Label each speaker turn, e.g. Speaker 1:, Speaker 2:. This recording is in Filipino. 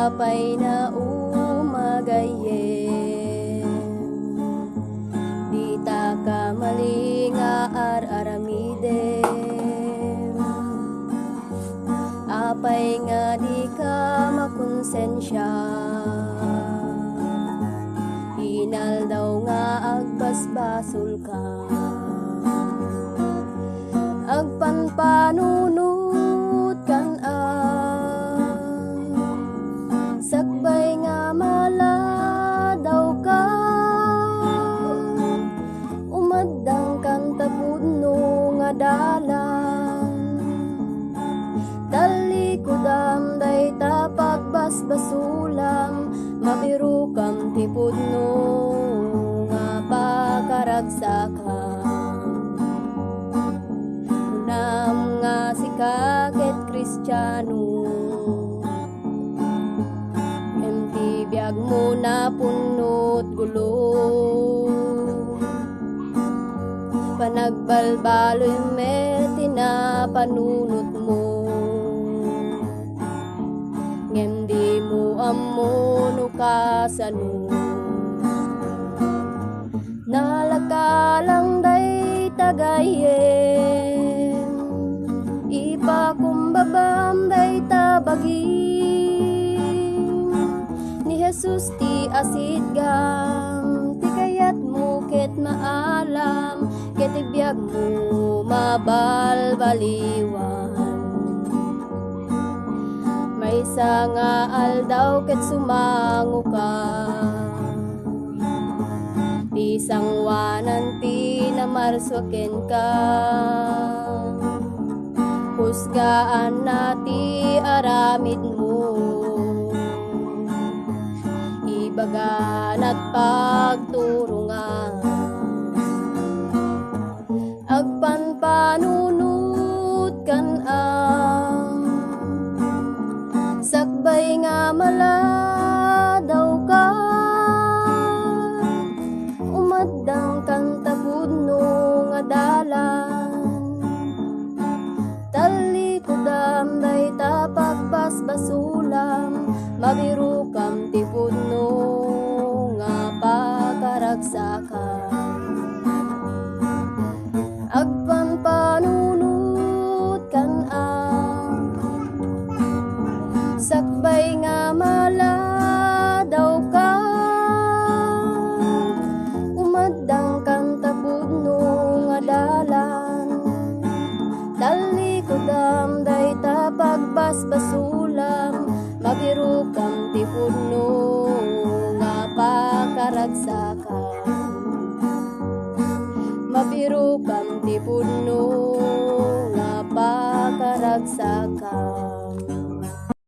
Speaker 1: apay na umagayem. Di ta ka malinga araramidem. Apay nga di ka makonsensya. Inal daw nga agbasbasol ka. Agpanpanunut kan sakbay nga maladaw ka. Umaddang kan tapudno nga dalan. Talikudam day tapagbasbasulam. Mabiru kam tipudno nga pakaragsakan. Unam nga si kaket Kristiyano. Biag mo na punot gulo. Panagbalbaloy meti na panunot mo. Ngem di mo amuno kasano. Nalakalang day tagayem. Ipakumbabam day tabagi. Jesus ti asid gam, ti kayat mo ket maalam, ket ibiyag mo mabalbaliwan. May nga aldaw ket sumango ka, ti sangwanan ti namarswaken ka. Husgaan na ti aramid mo, bagan at pagturungan. Agpanpanunut kan sakbay nga maladaw ka. Umaddang kan tapudno nga dalan. Talikudam day tapagbasbasulam. Mabiru kam tipudno nga pakaragsakan. Agpanpanunut kan sakbay nga maladaw ka. Umaddang kan tapudno nga dalan. Talikudam day tapagbasbasulam. Mabiru kam tipudno nga pakaragsakan. Mabiru kam tipudno nga pakaragsakan.